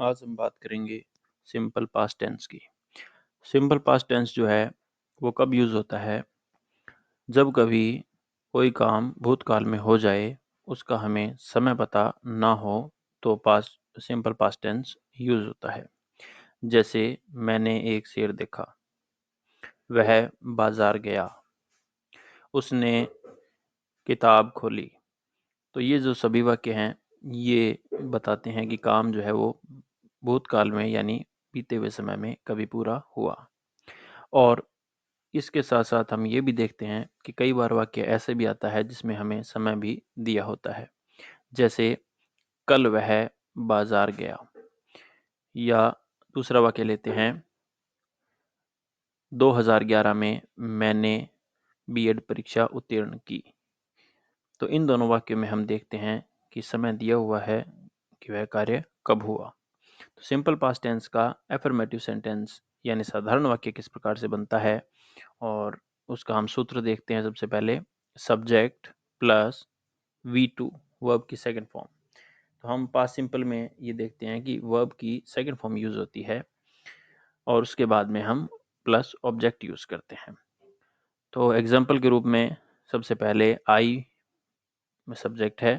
आज हम बात करेंगे सिंपल पास्ट टेंस की। सिंपल पास्ट टेंस जो है वो कब यूज़ होता है? जब कभी कोई काम भूतकाल में हो जाए, उसका हमें समय पता ना हो, तो past simple past tense use होता है। जैसे मैंने एक शेर देखा, वह बाजार गया, उसने किताब खोली। तो ये जो सभी वाक्य हैं, ये बताते हैं कि काम जो है वो भूतकाल में यानी बीते हुए समय में कभी पूरा हुआ। और इसके साथ-साथ हम ये भी देखते हैं कि कई बार वाक्य ऐसे भी आता है जिसमें हमें समय भी दिया होता है। जैसे कल वह बाज़ार गया, या दूसरा वाक्य लेते हैं 2011 में मैंने बीएड परीक्षा उत्तीर्ण की। तो इन दोनों वाक्यों में हम देखते हैं कि समय दिया हुआ है कि वह कार्य कब हुआ। तो सिंपल पास्ट टेंस का अफर्मेटिव सेंटेंस यानी साधारण वाक्य किस प्रकार से बनता है, और उसका हम सूत्र देखते हैं। सबसे पहले सब्जेक्ट प्लस V2 वर्ब की सेकंड फॉर्म। तो हम पास्ट सिंपल में ये देखते हैं कि वर्ब की सेकंड फॉर्म यूज होती है और उसके बाद में हम प्लस ऑब्जेक्ट यूज करते हैं। तो एग्जाम्पल के रूप में सबसे पहले आई में सब्जेक्ट है,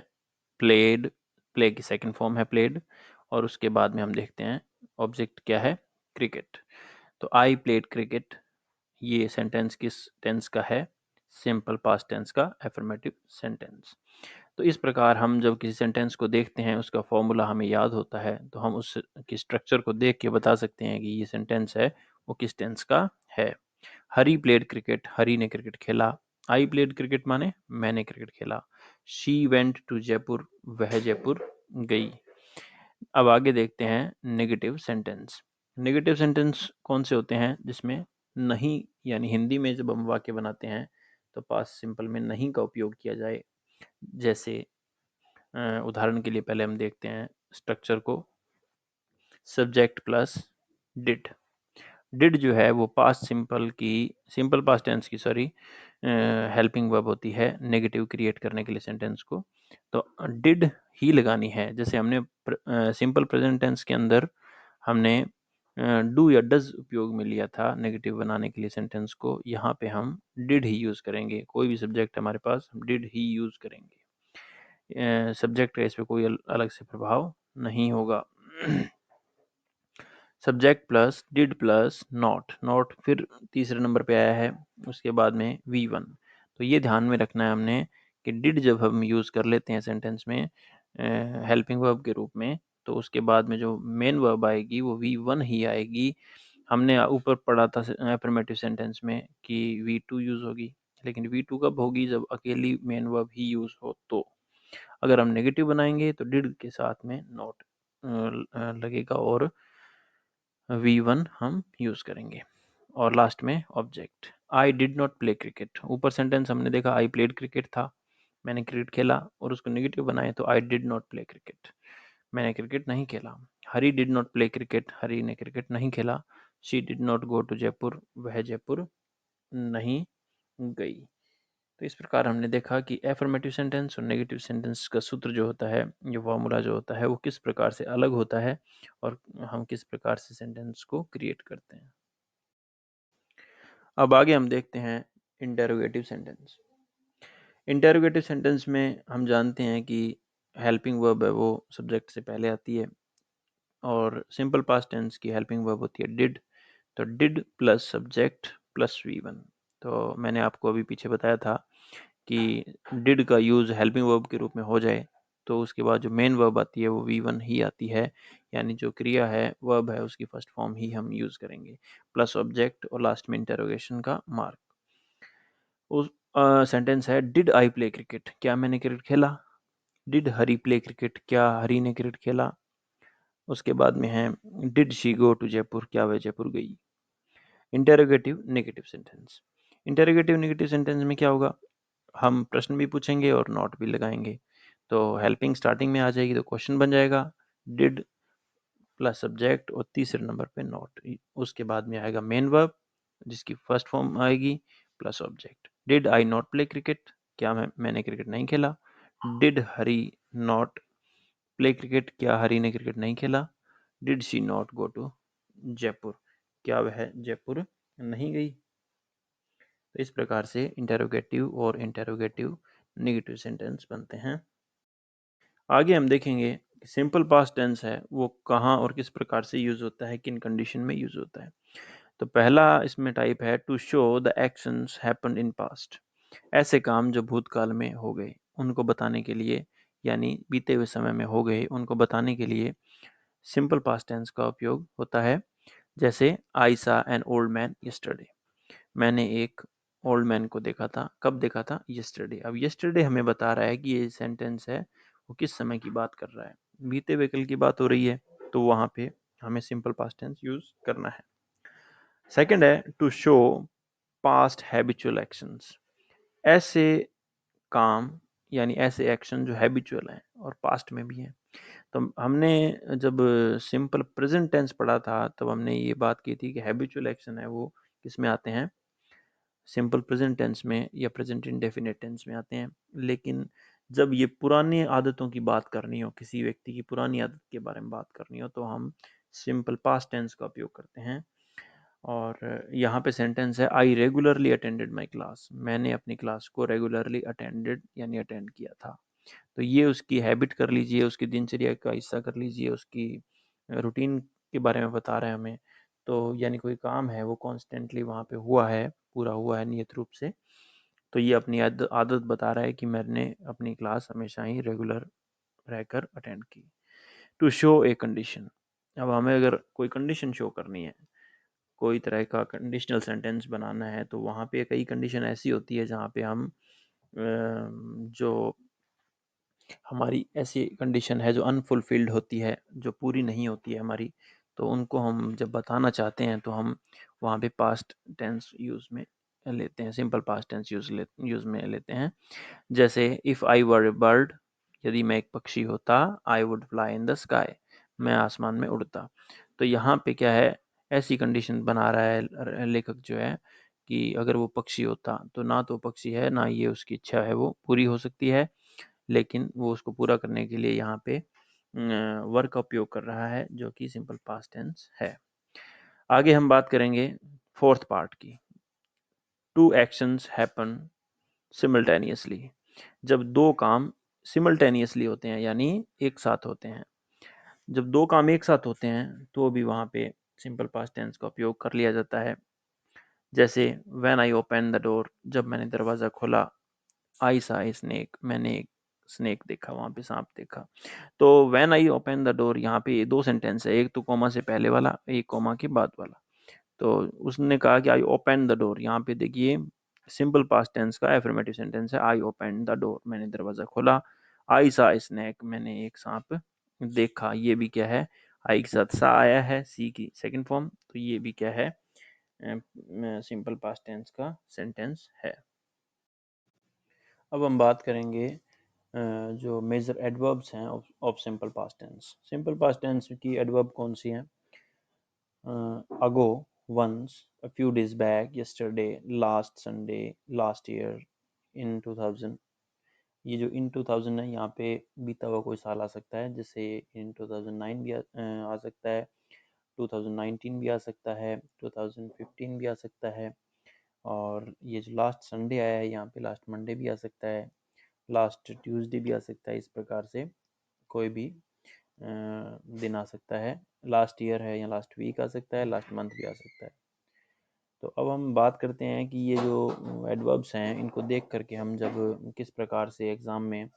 प्लेड, प्ले की सेकंड फॉर्म है प्लेड, और उसके बाद में हम देखते हैं ऑब्जेक्ट क्या है, क्रिकेट। तो आई प्लेड क्रिकेट, ये सेंटेंस किस टेंस का है? सिंपल पास्ट टेंस का अफर्मेटिव सेंटेंस। तो इस प्रकार हम जब किसी सेंटेंस को देखते हैं, उसका फॉर्मूला हमें याद होता है, तो हम उस की स्ट्रक्चर को देख के बता सकते हैं कि ये सेंटेंस है वो किस टेंस का है। हरी प्लेड क्रिकेट, हरी ने क्रिकेट खेला। आई प्लेड क्रिकेट माने मैंने क्रिकेट खेला। शी वेंट टू जयपुर, वह जयपुर गई। अब आगे देखते हैं नेगेटिव सेंटेंस। नेगेटिव सेंटेंस कौन से होते हैं? जिसमें नहीं, यानी हिंदी में जब हम वाक्य बनाते हैं तो पास्ट सिंपल में नहीं का उपयोग किया जाए। जैसे उदाहरण के लिए पहले हम देखते हैं स्ट्रक्चर को। Subject plus did. डिड जो है वो पास्ट सिंपल की, सिंपल पास्ट टेंस की सॉरी, हेल्पिंग वर्ब होती है नेगेटिव क्रिएट करने के लिए सेंटेंस को। तो डिड ही लगानी है। जैसे हमने सिंपल प्रेजेंट टेंस के अंदर हमने डू या डज उपयोग में लिया था नेगेटिव बनाने के लिए सेंटेंस को, यहाँ पे हम डिड ही यूज़ करेंगे। कोई भी सब्जेक्ट हमारे पास, हम डिड ही यूज़ करेंगे। सब्जेक्ट का इस पे कोई अलग से प्रभाव नहीं होगा। Subject plus did plus not, not फिर तीसरे नंबर पे आया है, उसके बाद में V1। तो ये ध्यान में रखना है हमने कि डिड जब हम यूज़ कर लेते हैं सेंटेंस में हेल्पिंग वर्ब के रूप में, तो उसके बाद में जो मेन वर्ब आएगी वो V1 ही आएगी। हमने ऊपर पढ़ा था अफर्मेटिव सेंटेंस में कि V2 यूज़ होगी, लेकिन V2 कब होगी? जब अकेली मेन वर्ब ही यूज़ हो। तो अगर हम नेगेटिव बनाएंगे तो डिड के साथ में नॉट लगेगा और V1 हम यूज़ करेंगे। और लास्ट में object. I did not play cricket. ऊपर सेंटेंस हमने देखा आई प्लेड क्रिकेट था, मैंने क्रिकेट खेला, और उसको नेगेटिव बनाए तो I did not play cricket, मैंने क्रिकेट नहीं खेला। Hari did not play cricket, Hari ने क्रिकेट नहीं खेला। She did not go to Jaipur, वह जयपुर नहीं गई। तो इस प्रकार हमने देखा कि एफर्मेटिव सेंटेंस और नेगेटिव सेंटेंस का सूत्र जो होता है, ये फॉर्मूला जो होता है, वो किस प्रकार से अलग होता है और हम किस प्रकार से सेंटेंस को क्रिएट करते हैं। अब आगे हम देखते हैं इंटेरोगेटिव सेंटेंस। इंटेरोगेटिव सेंटेंस में हम जानते हैं कि हेल्पिंग वर्ब है वो सब्जेक्ट से पहले आती है, और सिंपल पास्ट टेंस की हेल्पिंग वर्ब होती है डिड। तो did plus subject plus V1। तो मैंने आपको अभी पीछे बताया था कि डिड का यूज़ हेल्पिंग वर्ब के रूप में हो जाए तो उसके बाद जो मेन वर्ब आती है वो V1 ही आती है, यानी जो क्रिया है, वर्ब है, उसकी फर्स्ट फॉर्म ही हम यूज़ करेंगे, प्लस ऑब्जेक्ट और लास्ट में इंटरोगेशन का मार्क। उस सेंटेंस है डिड आई प्ले क्रिकेट, क्या मैंने क्रिकेट खेला। डिड हरी प्ले क्रिकेट, क्या हरी ने क्रिकेट खेला। उसके बाद में है did she go to Jaipur, क्या वह जयपुर गई। Interrogative negative sentence. Interrogative negative sentence में क्या होगा? हम प्रश्न भी पूछेंगे और नॉट भी लगाएंगे। तो हेल्पिंग स्टार्टिंग में आ जाएगी तो क्वेश्चन बन जाएगा डिड प्लस सब्जेक्ट और तीसरे नंबर पे नॉट। उसके बाद में आएगा मेन वर्ब जिसकी फर्स्ट फॉर्म आएगी plus object. Did I not play cricket, क्या मैंने क्रिकेट नहीं खेला। Did Hari not play cricket, क्या हरी ने क्रिकेट नहीं खेला। Did she not go to Jaipur, क्या वह जयपुर नहीं गई। तो इस प्रकार से इंटेरोगेटिव और इंटेरोगेटिव नेगेटिव सेंटेंस बनते हैं। आगे हम देखेंगे सिंपल पास्ट टेंस है वो कहाँ और किस प्रकार से यूज होता है, किन कंडीशन में यूज होता है। तो पहला इसमें टाइप है to show the actions happened in past, ऐसे काम जो भूतकाल में हो गए उनको बताने के लिए, यानी बीते हुए समय में हो गए उनको बताने के लिए सिंपल पास्ट टेंस का उपयोग होता है। जैसे आई सा एन ओल्ड मैन यस्टरडे, मैंने एक ओल्ड मैन को देखा था, कब देखा था, यस्टरडे। अब यस्टरडे हमें बता रहा है कि ये सेंटेंस है वो किस समय की बात कर रहा है, बीते हुए कल की बात हो रही है, तो वहां पे हमें सिंपल पास्ट टेंस यूज करना है। सेकंड है to show past habitual actions, ऐसे काम यानी ऐसे एक्शन जो हैबिचुअल हैं और पास्ट में भी हैं। तो हमने जब सिंपल प्रेजेंट टेंस पढ़ा था तब हमने ये बात की थी कि हैबिचुअल एक्शन है वो किस में आते हैं, सिंपल प्रेजेंट टेंस में या प्रेजेंट इंडेफिनिट टेंस में आते हैं। लेकिन जब ये पुरानी आदतों की बात करनी हो, किसी व्यक्ति की पुरानी आदत के बारे में बात करनी हो, तो हम सिंपल पास्ट टेंस का उपयोग करते हैं। और यहाँ पे सेंटेंस है आई रेगुलरली अटेंडेड माई क्लास, मैंने अपनी क्लास को रेगुलरली अटेंडेड यानी अटेंड किया था। तो ये उसकी हैबिट कर लीजिए, उसकी दिनचर्या का हिस्सा कर लीजिए, उसकी रूटीन के बारे में बता रहे हैं हमें। तो यानी कोई काम है वो कॉन्स्टेंटली वहाँ पे हुआ है, पूरा हुआ है नियत रूप से। तो ये अपनी आदत बता रहा है कि मैंने अपनी क्लास हमेशा ही रेगुलर रहकर अटेंड की। टू शो ए कंडीशन, अब हमें अगर कोई कंडीशन शो करनी है, कोई तरह का कंडीशनल सेंटेंस बनाना है, तो वहाँ पे कई कंडीशन ऐसी होती है जहाँ पे हम जो हमारी ऐसी कंडीशन है जो अनफुलफिल्ड होती है, जो पूरी नहीं होती है हमारी, तो उनको हम जब बताना चाहते हैं तो हम वहाँ पे पास्ट टेंस यूज़ में लेते हैं, सिंपल पास्ट टेंस यूज़ में लेते हैं। जैसे if I were A bird, यदि मैं एक पक्षी होता, I would fly in the sky, मैं आसमान में उड़ता। तो यहाँ पे क्या है, ऐसी कंडीशन बना रहा है लेखक जो है कि अगर वो पक्षी होता तो ना तो पक्षी है, ना ये उसकी इच्छा है वो पूरी हो सकती है, लेकिन वो उसको पूरा करने के लिए यहाँ पे वर्क का उपयोग कर रहा है जो कि सिंपल पास्ट टेंस है। आगे हम बात करेंगे फोर्थ पार्ट की, टू एक्शंस हैपन सिमल्टेनियसली, जब दो काम सिमल्टेनियसली होते हैं यानी एक साथ होते हैं। जब दो काम एक साथ होते हैं तो भी वहाँ पे सिंपल पास्ट टेंस का उपयोग कर लिया जाता है। जैसे when I open the door, जब मैंने दरवाज़ा खोला, आई सा ए स्नेक, मैंने एक स्नेक देखा, वहाँ पे सांप देखा। तो when I open the door, यहाँ पे ये दो सेंटेंस है, एक तो कॉमा से पहले वाला, एक कॉमा के बाद वाला। तो उसने कहा कि आई ओपन द डोर, यहाँ पे देखिए सिंपल पास्ट टेंस का एफर्मेटिव सेंटेंस है, आई ओपन द डोर, मैंने दरवाजा खोला। आई सा स्नैक, मैंने एक सांप देखा, ये भी क्या है, आई के साथ सा आया है, सी की सेकंड फॉर्म, तो ये भी क्या है, सिंपल पास्ट टेंस का सेंटेंस है। अब हम बात करेंगे जो मेजर एडवर्ब्स हैं of simple past tense. Simple past tense की एडवर्ब कौन सी हैं, अगो, once, a few days back, yesterday, last Sunday, last year, in 2000। ये जो इन 2000 है यहाँ पे बीता हुआ कोई साल आ सकता है, जैसे इन 2009 भी आ सकता है, 2019 भी आ सकता है, 2015 भी आ सकता है। और ये जो लास्ट संडे आया है यहाँ पे लास्ट मंडे भी आ सकता है, लास्ट ट्यूसडे भी आ सकता है। इस प्रकार से कोई भी दिन आ सकता है, लास्ट ईयर है या लास्ट वीक आ सकता है, लास्ट मंथ भी आ सकता है। तो अब हम बात करते हैं कि ये जो एडवर्ब्स हैं इनको देख करके हम जब किस प्रकार से एग्ज़ाम में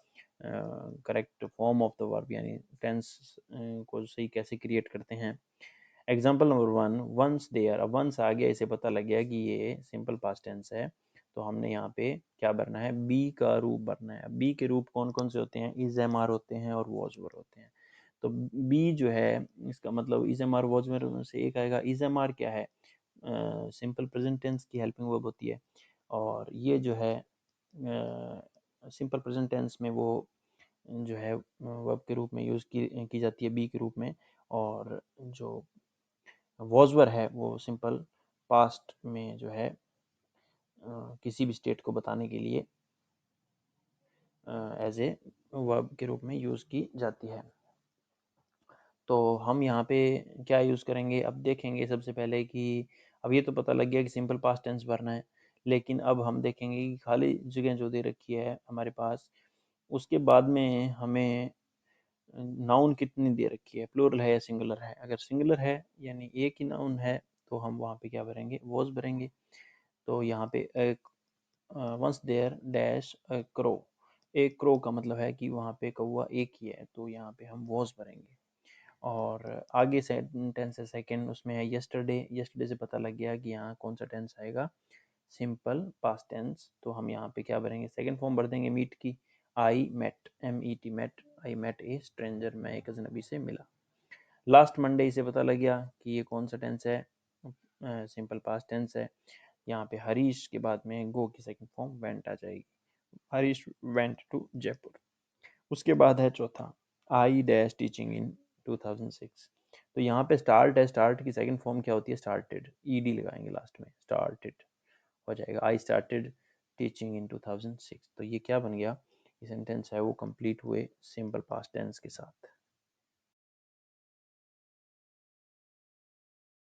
correct form of the verb यानी टेंस को सही कैसे क्रिएट करते हैं। एग्जाम्पल नंबर 1, वंस देयर, अब वंस आ गया, इसे पता लग गया कि ये सिंपल पास्ट टेंस है, तो हमने यहाँ पे क्या भरना है, बी का रूप भरना है। बी के रूप कौन कौन से होते हैं, इज एम आर होते हैं और वॉज वर होते हैं। तो बी जो है इसका मतलब is am are was were में से एक आएगा। इज एम आर क्या है, सिंपल प्रेजेंट टेंस की हेल्पिंग वर्ब होती है, और ये जो है सिंपल प्रेजेंट टेंस में वो जो है वर्ब के रूप में यूज़ की जाती है बी के रूप में। और जो वॉजवर है वो सिंपल पास्ट में जो है किसी भी स्टेट को बताने के लिए एज ए वर्ब के रूप में यूज़ की जाती है। तो हम यहाँ पे क्या यूज़ करेंगे, अब देखेंगे सबसे पहले कि अब ये तो पता लग गया कि सिंपल पास्ट टेंस भरना है, लेकिन अब हम देखेंगे कि खाली जगह जो दे रखी है हमारे पास, उसके बाद में हमें नाउन कितनी दे रखी है, प्लूरल है या सिंगुलर है। अगर सिंगुलर है यानी एक ही नाउन है तो हम वहाँ पे क्या भरेंगे, वॉज भरेंगे। तो यहाँ पे once there dash a crow, एक क्रो का मतलब है कि वहाँ पे कौवा एक ही है, तो यहाँ पे हम वॉज भरेंगे। और आगे सेंटेंस है सेकंड, उसमें है यस्टरडे। यस्टरडे से पता लग गया कि यहाँ कौन सा टेंस आएगा, सिंपल पास्ट टेंस। तो हम यहाँ पे क्या भरेंगे, सेकंड फॉर्म भर देंगे मीट की, I met, MET met, I met a stranger, मैं एक अजनबी से मिला। लास्ट मंडे से पता लग गया कि ये कौन सा टेंस है, सिंपल पास्ट टेंस है। यहाँ पे हरीश के बाद में गो की सेकंड फॉर्म वेंट आ जाएगी, हरीश वेंट टू जयपुर। उसके बाद है चौथा, आई डैश टीचिंग इन 2006। तो यहाँ पे स्टार्ट है, स्टार्ट की सेकंड फॉर्म क्या होती है, स्टार्टेड, ED लगाएंगे लास्ट में, स्टार्टेड हो जाएगा, आई स्टार्टेड टीचिंग इन 2006। तो ये क्या बन गया, ये सेंटेंस है वो कंप्लीट हुए सिंपल पास्ट टेंस के साथ।